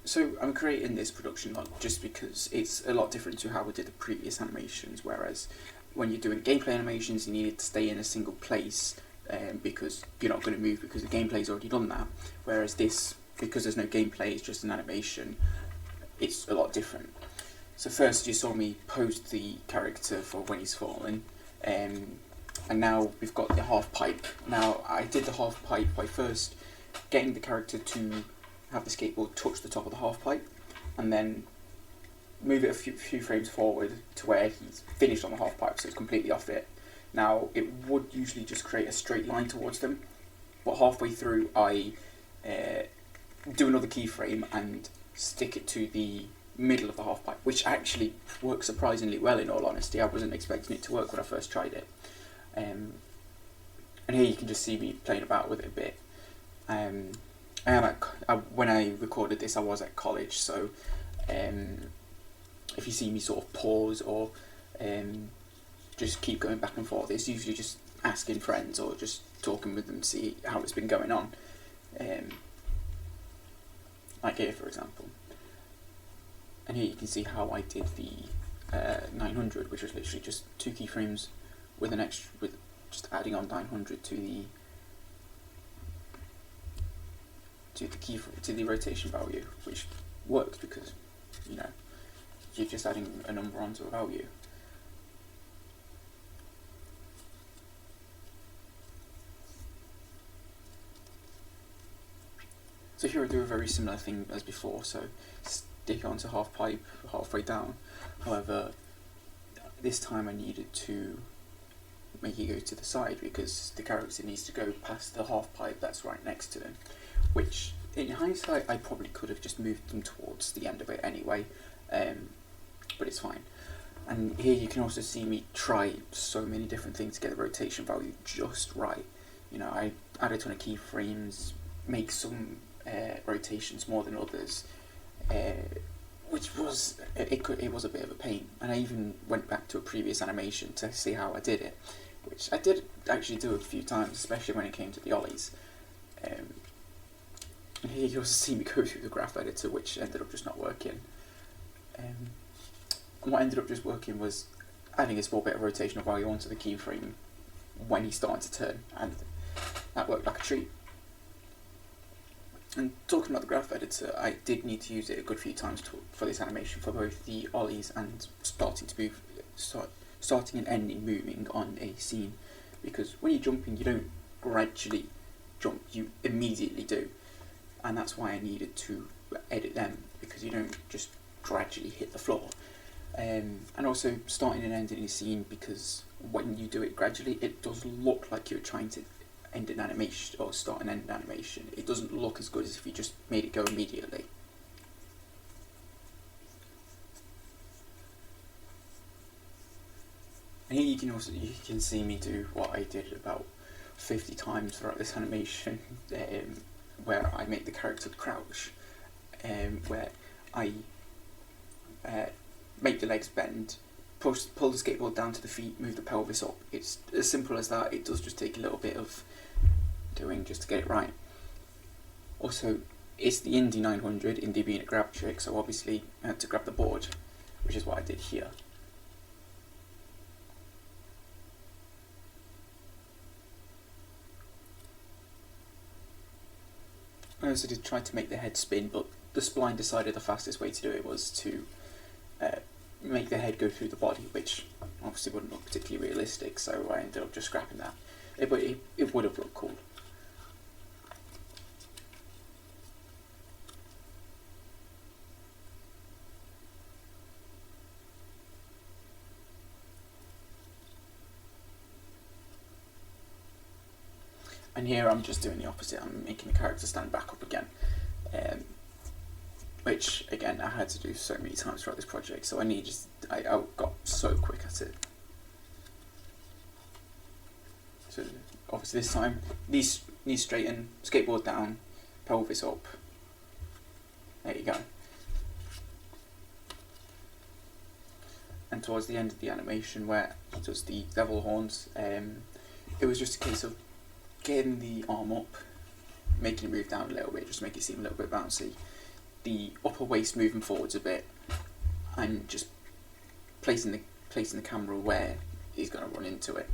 So I'm creating this production log just because it's a lot different to how we did the previous animations, whereas when you're doing gameplay animations you needed to stay in a single place because you're not going to move because the gameplay's already done that, whereas this, because there's no gameplay, it's just an animation, it's a lot different. So first you saw me post the character for when he's falling, and now we've got the half pipe. Now I did the half pipe by first getting the character to have the skateboard touch the top of the half pipe, and then move it a few frames forward to where he's finished on the half pipe, so it's completely off it. Now it would usually just create a straight line towards them, but halfway through I do another keyframe and stick it to the middle of the half pipe, which actually works surprisingly well, in all honesty. I wasn't expecting it to work when I first tried it. And here you can just see me playing about with it a bit. When I recorded this I was at college, so if you see me sort of pause or just keep going back and forth, it's usually just asking friends or just talking with them to see how it's been going on. Like here for example. And here you can see how I did the 900, which was literally just 2 keyframes with just adding on 900 to the rotation value, which works because, you know, you're just adding a number onto a value. So here I do a very similar thing as before, so stick it onto half pipe halfway down. However, this time I needed to make it go to the side because the character needs to go past the half pipe that's right next to him, which in hindsight I probably could have just moved them towards the end of it anyway, but it's fine. And here you can also see me try so many different things to get the rotation value just right. You know, I add a ton of keyframes, make some rotations more than others, which was it was a bit of a pain. And I even went back to a previous animation to see how I did it, which I did actually do a few times, especially when it came to the ollies. And here you also see me go through the graph editor, which ended up just not working. And what ended up just working was adding a small bit of rotational value onto the keyframe when he's starting to turn, and that worked like a treat. And talking about the graph editor, I did need to use it a good few times for this animation, for both the ollies and starting and ending moving on a scene, because when you're jumping you don't gradually jump, you immediately do, and that's why I needed to edit them, because you don't just gradually hit the floor. And also starting and ending a scene, because when you do it gradually it does look like you're trying to end an animation or start and end an animation. It doesn't look as good as if you just made it go immediately. And here you can see me do what I did about 50 times throughout this animation, where I make the character crouch, where I make the legs bend, pull the skateboard down to the feet, move the pelvis up. It's as simple as that. It does just take a little bit of doing just to get it right. Also, it's the Indy 900, Indy being a grab trick, so obviously I had to grab the board, which is what I did here. I also did try to make the head spin, but the spline decided the fastest way to do it was to make the head go through the body, which obviously wouldn't look particularly realistic, so I ended up just scrapping that. But it would have looked cool. And here I'm just doing the opposite. I'm making the character stand back up again, which again I had to do so many times throughout this project, so I got so quick at it. So obviously this time, knees straighten, skateboard down, pelvis up. There you go. And towards the end of the animation where he does the devil horns, it was just a case of getting the arm up, making it move down a little bit, just to make it seem a little bit bouncy, the upper waist moving forwards a bit, and just placing the camera where he's going to run into it.